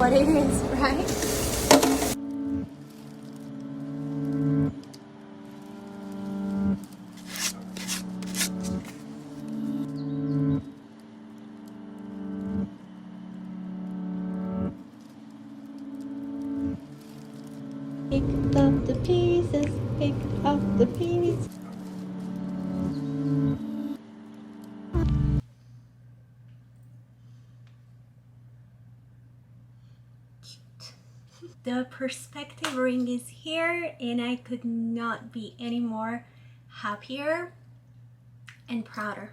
what it is, right? Picked up the pieces, picked up the pieces. Cute. The perspective ring is here, and I could not be any more happier and prouder.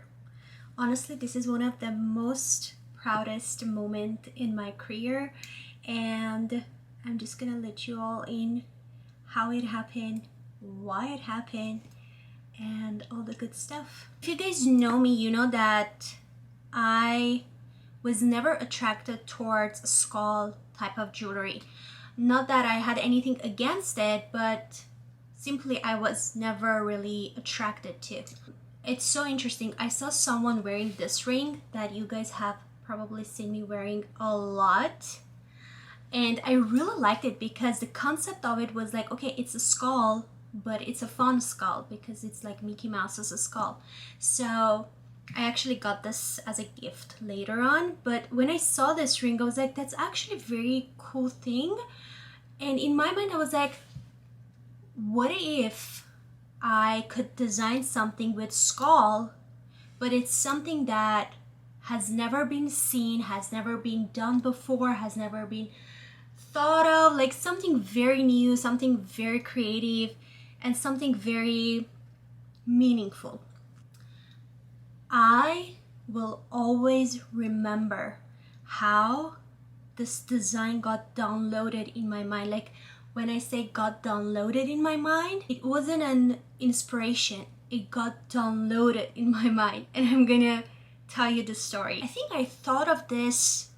Honestly, this is one of the most proudest moment in my career, and I'm just gonna let you all in how it happened, why it happened, and all the good stuff. If you guys know me, you know that I was never attracted towards skull type of jewelry. Not that I had anything against it, but simply I was never really attracted to. It's so interesting. I saw someone wearing this ring that you guys have probably seen me wearing a lot. And I really liked it because the concept of it was like, okay, it's a skull, but it's a fun skull because it's like Mickey Mouse's skull. So I actually got this as a gift later on. But when I saw this ring, I was like, that's actually a very cool thing. And in my mind, I was like, what if I could design something with skull, but it's something that has never been seen, has never been done before, has never been thought of, like something very new, something very creative, and something very meaningful. I will always remember how this design got downloaded in my mind. Like when I say got downloaded in my mind, it wasn't an inspiration, it got downloaded in my mind, and I'm gonna tell you the story. I think I thought of this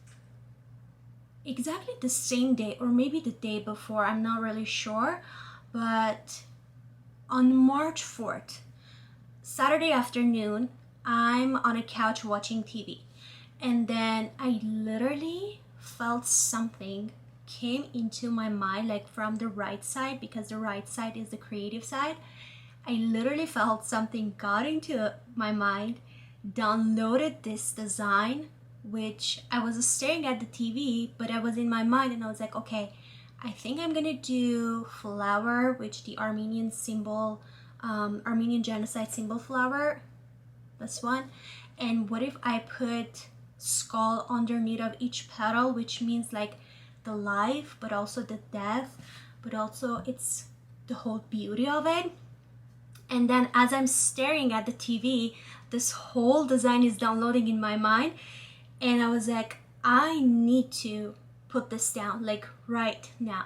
exactly the same day or maybe the day before, I'm not really sure, but on March 4th, Saturday afternoon, I'm on a couch watching TV, and then I literally felt something came into my mind, like from the right side, because the right side is the creative side. I literally felt something got into my mind, downloaded this design, which I was staring at the TV, but I was in my mind and I was like, okay, I think I'm gonna do flower, which the Armenian symbol, Armenian Genocide symbol flower, this one. And what if I put skull underneath of each petal, which means like the life, but also the death, but also it's the whole beauty of it. And then as I'm staring at the TV, this whole design is downloading in my mind, and I was like, I need to put this down, like right now.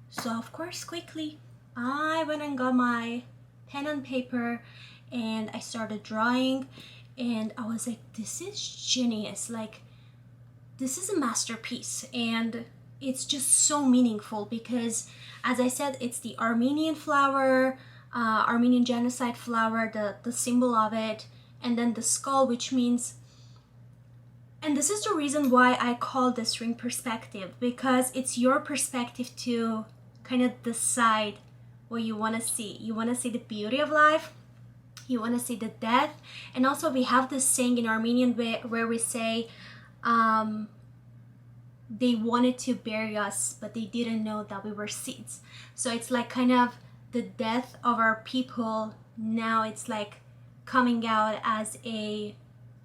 So of course, quickly, I went and got my pen and paper and I started drawing, and I was like, this is genius, like this is a masterpiece. And it's just so meaningful because, as I said, it's the Armenian flower, Armenian Genocide flower, the symbol of it, and then the skull, which means, and this is the reason why I call this ring perspective, because it's your perspective to kind of decide what you want to see. You want to see the beauty of life, you want to see the death, and also we have this saying in Armenian where we say, they wanted to bury us, but they didn't know that we were seeds. So it's like kind of the death of our people, now it's like coming out as a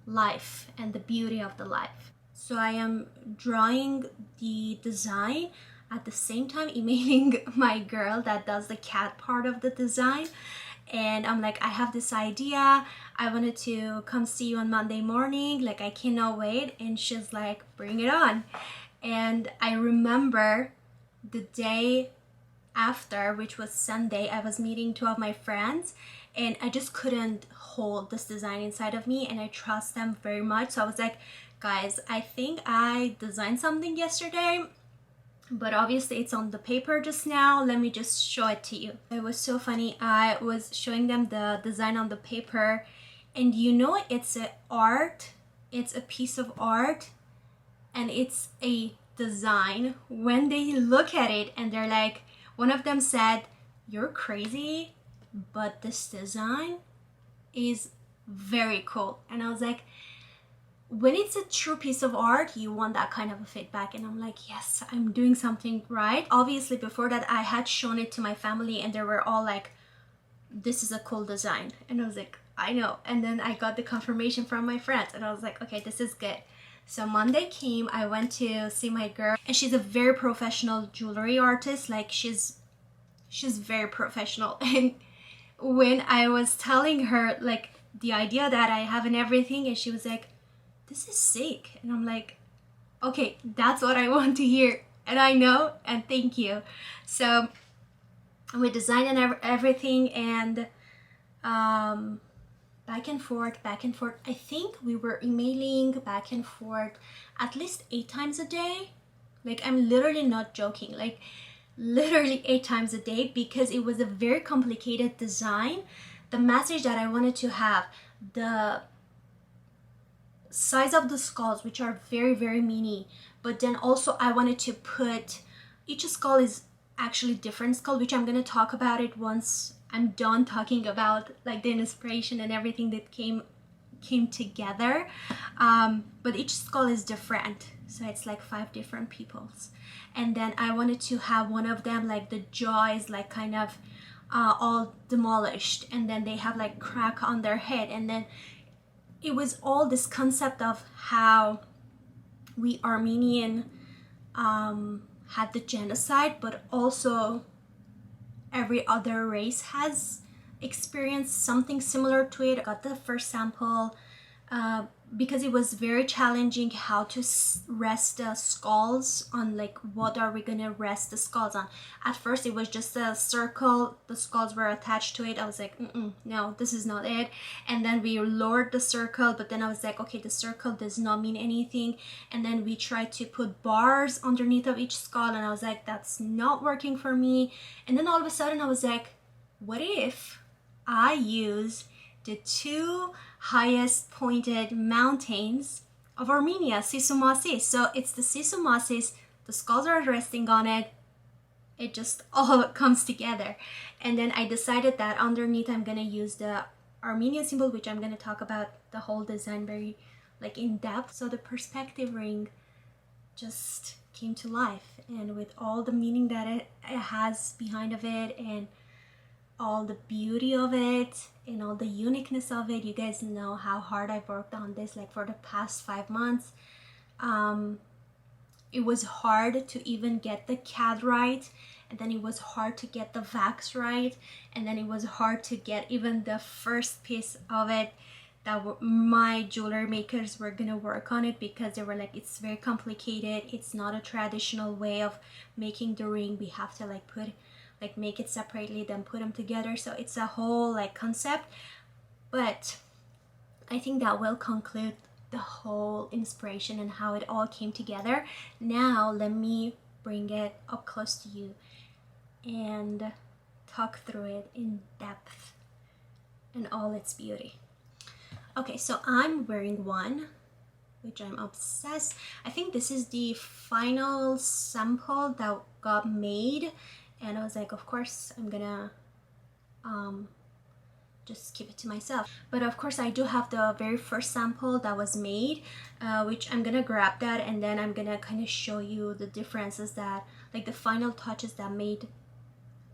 life and the beauty of the life. So I am drawing the design at the same time emailing my girl that does the cat part of the design, and I'm like, I have this idea, I wanted to come see you on Monday morning, like I cannot wait. And she's like, bring it on. And I remember the day after, which was Sunday, I was meeting two of my friends and I just couldn't hold this design inside of me, and I trust them very much. So I was like, guys, I think I designed something yesterday, but obviously it's on the paper just now, let me just show it to you. It was so funny. I was showing them the design on the paper, and you know, it's a art, it's a piece of art, and it's a design, when they look at it and they're like, one of them said, "You're crazy, but this design is very cool." And I was like, when it's a true piece of art, you want that kind of a feedback. And I'm like, yes, I'm doing something right. Obviously, before that, I had shown it to my family and they were all like, this is a cool design. And I was like, I know. And then I got the confirmation from my friends and I was like, okay, this is good. So Monday came, I went to see my girl, and she's a very professional jewelry artist. Like she's very professional. And when I was telling her like the idea that I have and everything, and she was like, this is sick. And I'm like, okay, that's what I want to hear. And I know, and thank you. So we designed and everything, and back and forth. I think we were emailing back and forth at least 8 times a day. Like, I'm literally not joking. Like, literally 8 times a day, because it was a very complicated design. The message that I wanted to have, the size of the skulls, which are very, very mini, but then also I wanted to put, each skull is actually different skull, which I'm going to talk about it once I'm done talking about like the inspiration and everything that came together. But each skull is different, so it's like 5 different peoples. And then I wanted to have one of them, like the jaw is like kind of all demolished, and then they have like crack on their head. And then it was all this concept of how we Armenian had the genocide, but also every other race has experienced something similar to it. I got the first sample because it was very challenging how to rest the skulls on, like what are we gonna rest the skulls on. At first it was just a circle, the skulls were attached to it. I was like, no, this is not it. And then we lowered the circle, but then I was like, okay, the circle does not mean anything. And then we tried to put bars underneath of each skull, and I was like, that's not working for me. And then all of a sudden I was like, what if I use the 2 highest pointed mountains of Armenia, Tsitsernakaberd. So it's the Tsitsernakaberd, the skulls are resting on it, it just all comes together. And then I decided that underneath I'm gonna use the Armenian symbol, which I'm gonna talk about the whole design very like in depth. So the perspective ring just came to life, and with all the meaning that it has behind of it, and all the beauty of it and all the uniqueness of it. You guys know how hard I've worked on this, like for the past 5 months. It was hard to even get the CAD right, and then it was hard to get the wax right, and then it was hard to get even the first piece of it that my jewelry makers were gonna work on it, because they were like, it's very complicated, it's not a traditional way of making the ring, we have to like make it separately, then put them together. So it's a whole like concept. But I think that will conclude the whole inspiration and how it all came together. Now let me bring it up close to you and talk through it in depth and all its beauty. Okay, so I'm wearing one, which I'm obsessed. I think this is the final sample that got made. And I was like, of course, I'm gonna just keep it to myself. But of course, I do have the very first sample that was made, which I'm gonna grab that, and then I'm gonna kind of show you the differences that, like the final touches that made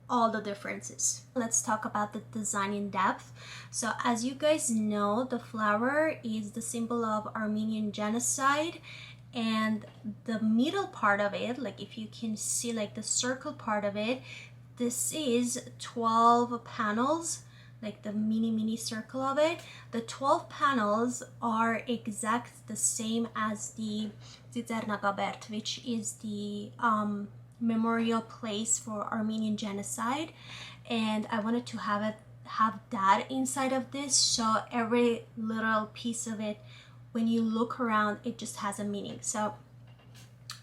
all the differences. Let's talk about the design in depth. So as you guys know, the flower is the symbol of Armenian Genocide. And the middle part of it, like if you can see like the circle part of it, this is 12 panels, like the mini circle of it. The 12 panels are exact the same as the Tsitsernakaberd, which is the memorial place for Armenian Genocide. And I wanted to have that inside of this, so every little piece of it, when you look around, it just has a meaning. So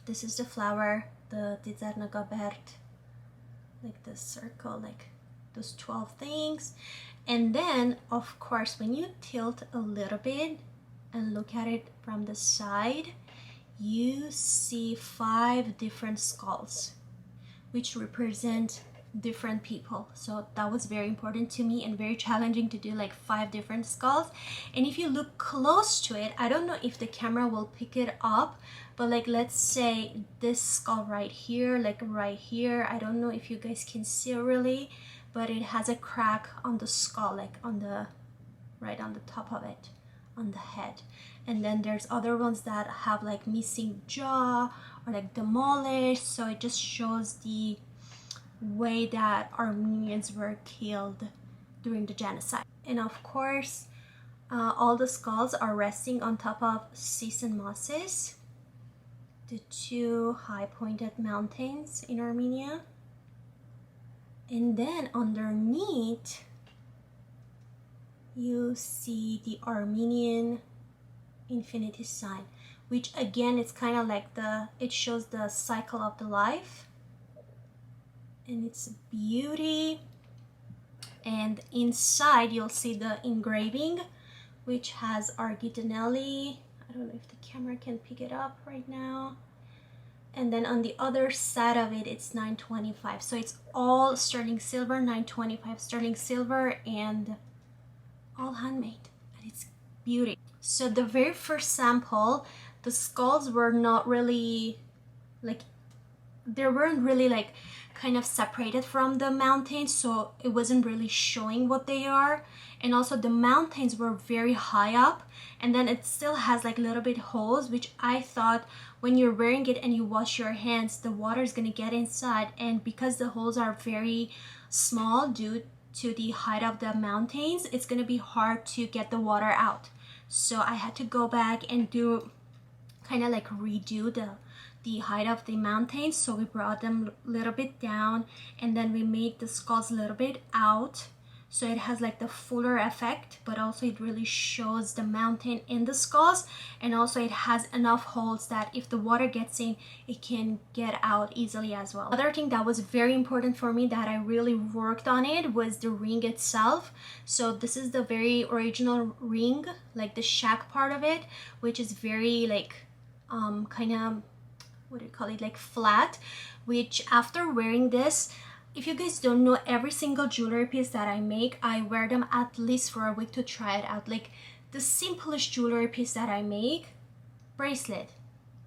this is the flower, the Tsitsernakaberd, like the circle, like those 12 things. And then of course, when you tilt a little bit and look at it from the side, you see 5 different skulls which represent different people. So that was very important to me and very challenging to do, like 5 different skulls. And if you look close to it, I don't know if the camera will pick it up, but like let's say this skull right here, like right here, I don't know if you guys can see really, but it has a crack on the skull, like on the right on the top of it, on the head. And then there's other ones that have like missing jaw or like demolished. So it just shows the way that Armenians were killed during the genocide. And of course, all the skulls are resting on top of Sis and Moses, the 2 high pointed mountains in Armenia. And then underneath, you see the Armenian infinity sign, which again, it's kind of like it shows the cycle of the life, and it's beauty. And inside you'll see the engraving, which has ARGI DANELI. I don't know if the camera can pick it up right now. And then on the other side of it, it's 925. So it's all sterling silver, 925 sterling silver, and all handmade, and it's beauty. So the very first sample, the skulls were not really like, they weren't really like kind of separated from the mountains, so it wasn't really showing what they are. And also the mountains were very high up, and then it still has like little bit holes, which I thought when you're wearing it and you wash your hands, the water is gonna get inside. And because the holes are very small due to the height of the mountains, it's gonna be hard to get the water out. So I had to go back and do kind of like redo the height of the mountains. So we brought them a little bit down, and then we made the skulls a little bit out, so it has like the fuller effect, but also it really shows the mountain in the skulls. And also it has enough holes that if the water gets in, it can get out easily as well. Another thing that was very important for me that I really worked on it was the ring itself. So this is the very original ring, like the shack part of it, which is very like kind of, what do you call it, like flat, which after wearing this, if you guys don't know, every single jewelry piece that I make, I wear them at least for a week to try it out. Like the simplest jewelry piece that I make, bracelet,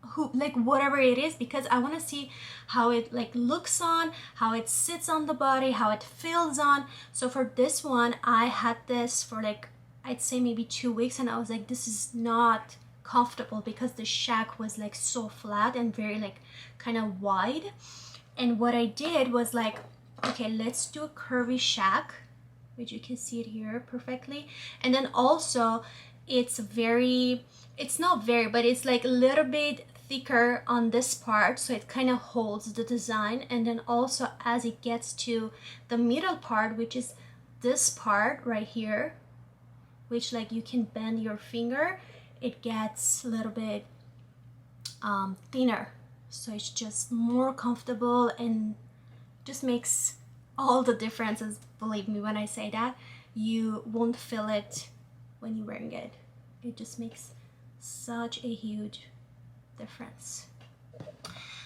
hoop, like whatever it is, because I want to see how it like looks on, how it sits on the body, how it feels on. So for this one, I had this for like, I'd say maybe 2 weeks, and I was like, this is not comfortable because the shack was like so flat and very like kind of wide. And what I did was like, okay, let's do a curvy shack, which you can see it here perfectly. And then also it's not very, but it's like a little bit thicker on this part, so it kind of holds the design. And then also as it gets to the middle part, which is this part right here, which like you can bend your finger, it gets a little bit thinner. So it's just more comfortable and just makes all the differences. Believe me when I say that, you won't feel it when you're wearing it. It just makes such a huge difference.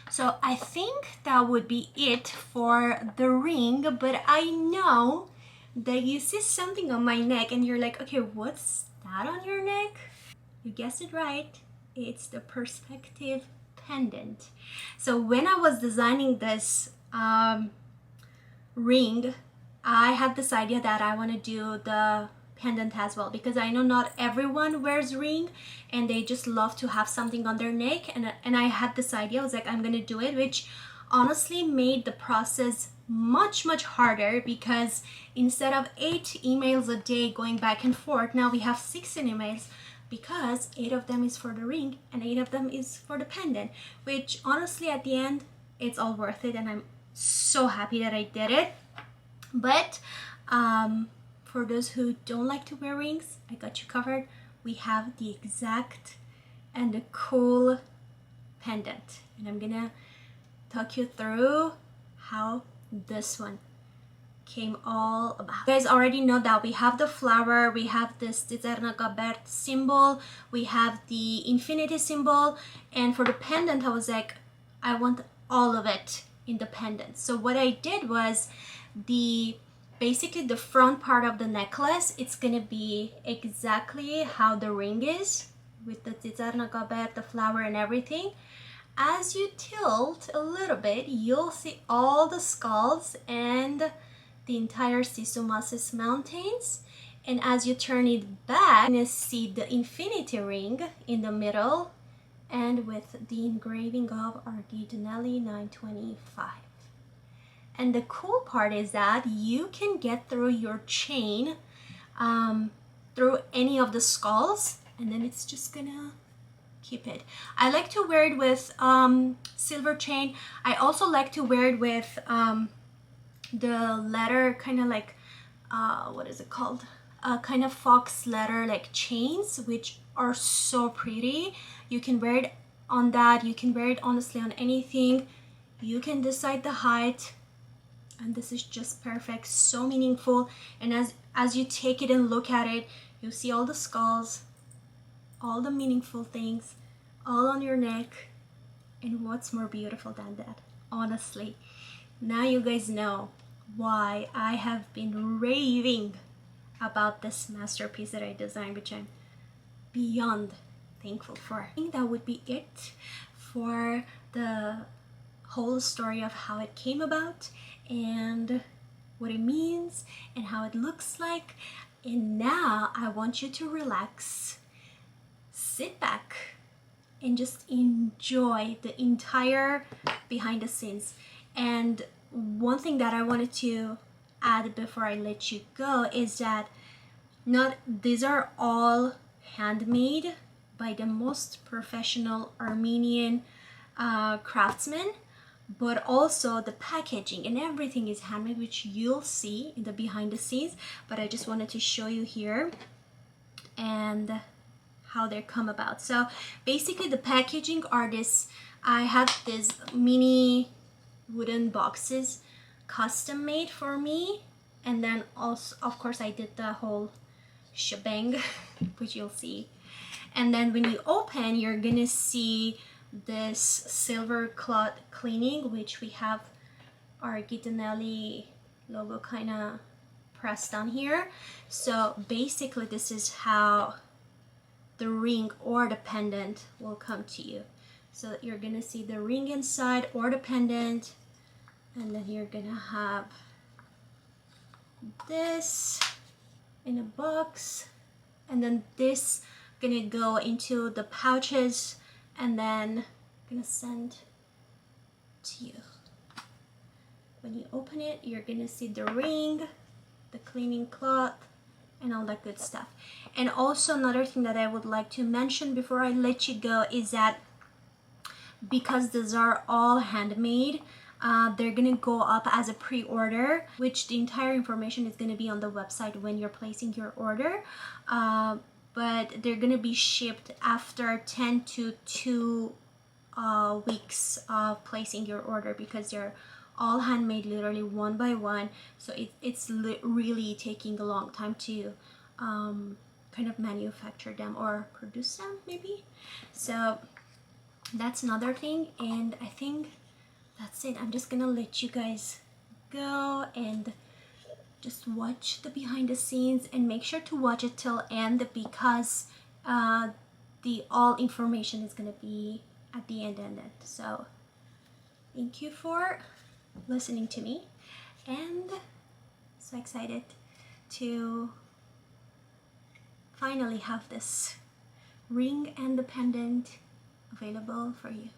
So I think that would be it for the ring, but I know that you see something on my neck and you're like, okay, what's that on your neck? You guessed it right, it's the perspective pendant. So when I was designing this ring, I had this idea that I want to do the pendant as well, because I know not everyone wears ring and they just love to have something on their neck. And I had this idea, I was like, I'm gonna do it, which honestly made the process much harder, because instead of 8 emails a day going back and forth, now we have 16 emails, because 8 of them is for the ring and 8 of them is for the pendant, which honestly at the end it's all worth it, and I'm so happy that I did it. But for those who don't like to wear rings, I got you covered. We have the exact and the cool pendant, and I'm gonna talk you through how this one came all about. You guys already know that we have the flower, we have this Tsitsernakaberd symbol, we have the infinity symbol, and for the pendant I was like, I want all of it in the pendant. So what I did was basically the front part of the necklace, it's gonna be exactly how the ring is with the Tsitsernakaberd, the flower and everything. As you tilt a little bit, you'll see all the skulls and the entire Tsitsumasis mountains. And as you turn it back, you're gonna see the infinity ring in the middle and with the engraving of ARGI DANELI 925. And the cool part is that you can get through your chain through any of the skulls, and then it's just gonna keep it. I like to wear it with silver chain. I also like to wear it with the leather, kind of like what is it called, kind of fox leather like chains, which are so pretty. You can wear it on that, you can wear it honestly on anything. You can decide the height, and this is just perfect, so meaningful. And as you take it and look at it, you'll see all the skulls, all the meaningful things, all on your neck. And what's more beautiful than that, honestly? Now you guys know why I have been raving about this masterpiece that I designed, which I'm beyond thankful for. I think that would be it for the whole story of how it came about and what it means and how it looks like. And now I want you to relax, sit back, and just enjoy the entire behind the scenes. And one thing that I wanted to add before I let you go is that these are all handmade by the most professional Armenian craftsmen, but also the packaging and everything is handmade, which you'll see in the behind the scenes. But I just wanted to show you here and how they come about. So basically the packaging are this, I have this mini wooden boxes custom made for me, and then also of course I did the whole shebang which you'll see. And then when you open, you're gonna see this silver cloth cleaning, which we have ARGI DANELI logo kind of pressed on here. So basically this is how the ring or the pendant will come to you. So you're gonna see the ring inside or the pendant, and then you're gonna have this in a box, and then this gonna go into the pouches, and then gonna send to you. When you open it, you're gonna see the ring, the cleaning cloth, and all that good stuff. And also another thing that I would like to mention before I let you go is that because these are all handmade, they're gonna go up as a pre-order, which the entire information is gonna be on the website when you're placing your order. But they're gonna be shipped after 10 to 2 weeks of placing your order, because they're all handmade literally one by one. So it's really taking a long time to kind of manufacture them or produce them maybe. So that's another thing, and I think that's it. I'm just gonna let you guys go and just watch the behind the scenes, and make sure to watch it till end, because the all information is gonna be at the end. So thank you for listening to me, and so excited to finally have this ring and the pendant available for you.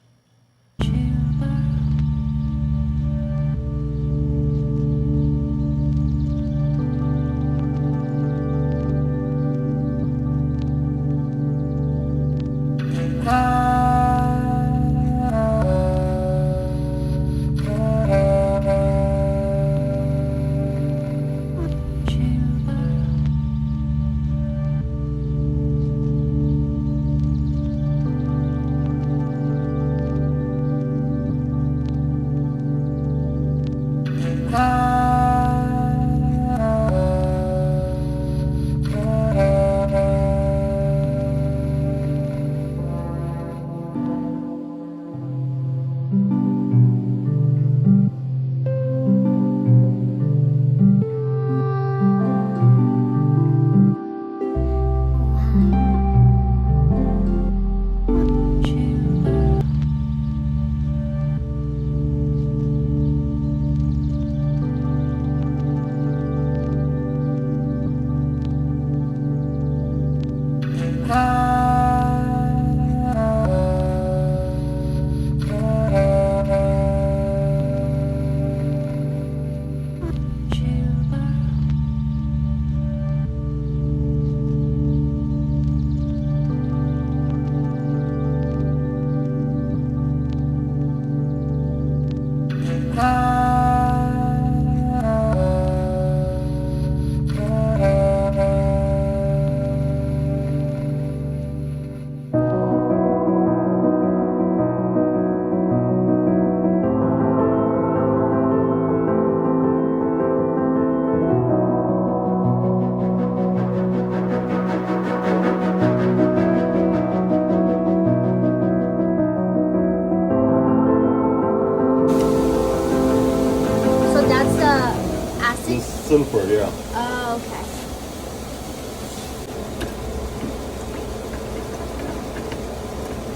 sulfur, yeah. Oh, okay.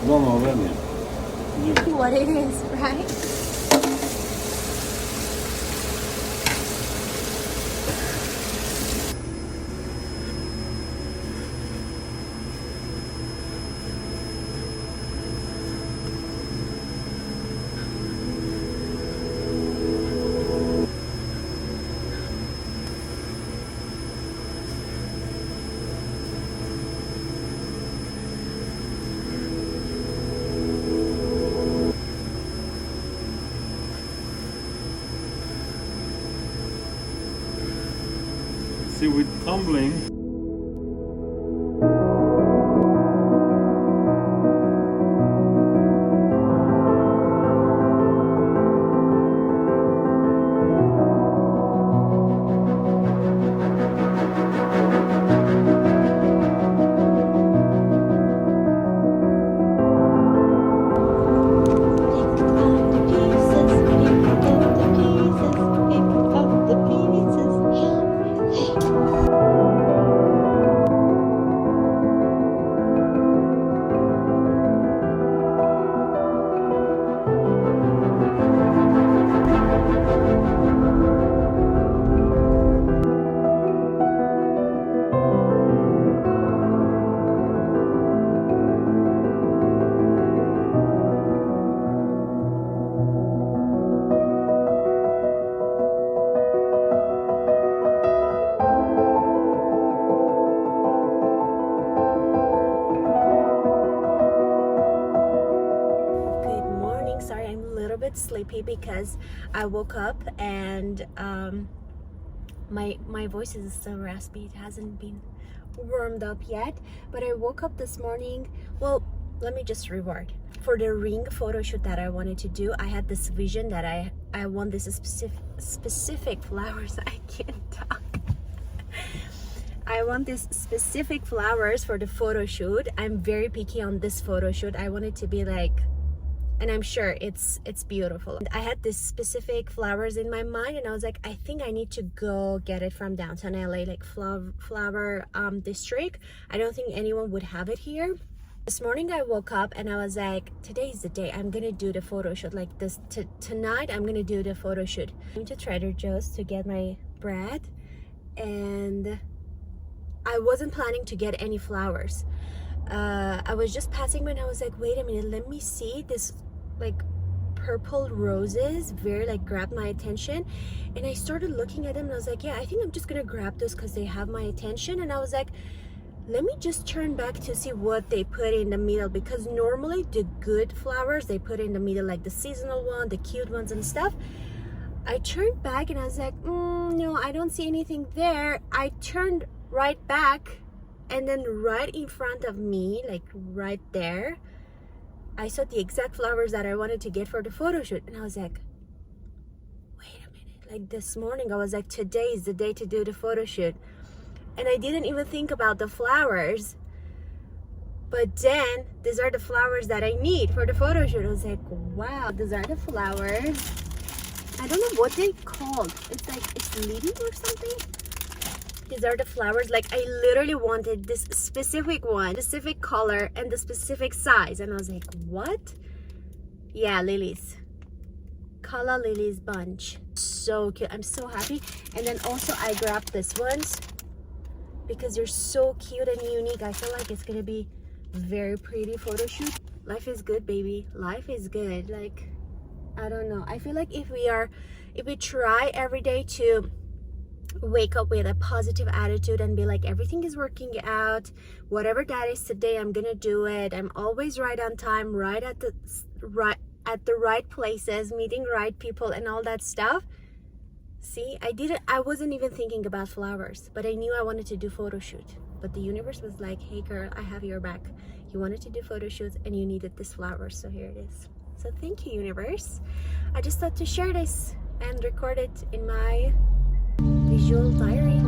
No, no, really. Yeah. What it is, right? See, with tumbling, sleepy because I woke up and my voice is still raspy. It hasn't been warmed up yet, but I woke up this morning. Well, let me just reword. For the ring photo shoot that I wanted to do, I had this vision that I want this specific flowers. I can't talk. I want these specific flowers for the photo shoot. I'm very picky on this photo shoot. I want it to be like, and I'm sure it's beautiful. I had this specific flowers in my mind, and I was like, I think I need to go get it from downtown LA, like flower district. I don't think anyone would have it here. This morning I woke up and I was like, today's the day. I'm gonna do the photo shoot like this. Tonight I'm gonna do the photo shoot. I went to Trader Joe's to get my bread, and I wasn't planning to get any flowers. I was just passing when I was like, wait a minute, let me see this like purple roses very like grabbed my attention, and I started looking at them and I was like, yeah, I think I'm just gonna grab those because they have my attention. And I was like, let me just turn back to see what they put in the middle, because normally the good flowers they put in the middle, like the seasonal one, the cute ones and stuff. I turned back and I was like, no, I don't see anything there. I turned right back, and then right in front of me, like right there, I saw the exact flowers that I wanted to get for the photo shoot. And I was like, wait a minute, like this morning I was like, today is the day to do the photo shoot, and I didn't even think about the flowers. But then these are the flowers that I need for the photo shoot. I was like, wow, these are the flowers. I don't know what they called. It's like, it's lily or something. These are the flowers. Like, I literally wanted this specific one, specific color, and the specific size. And I was like, what? Yeah, lilies. Calla lilies bunch. So cute. I'm so happy. And then also I grabbed these ones because they're so cute and unique. I feel like it's gonna be very pretty photo shoot. Life is good, baby. Life is good. Like, I don't know. I feel like if we try every day to wake up with a positive attitude and be like, everything is working out, whatever that is today, I'm gonna do it. I'm always right on time, right at the right places, meeting right people and all that stuff. See, I wasn't even thinking about flowers, but I knew I wanted to do photo shoot. But the universe was like, hey girl, I have your back. You wanted to do photo shoots and you needed this flower, so here it is. So thank you, universe. I just thought to share this and record it in my visual diary.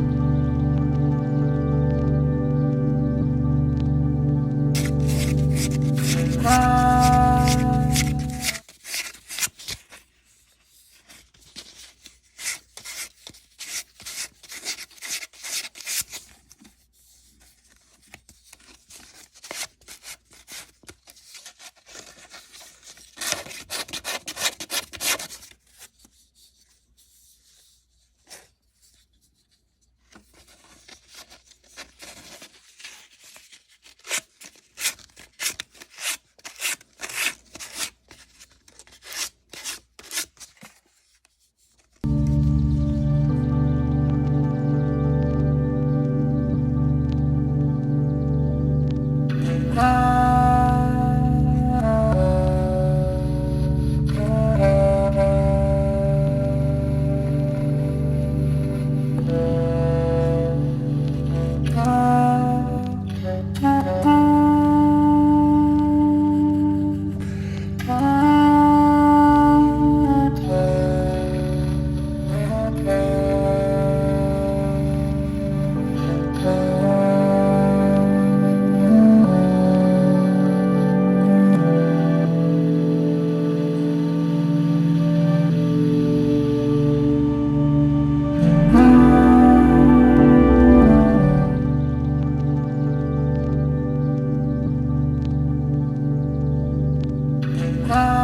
Bye.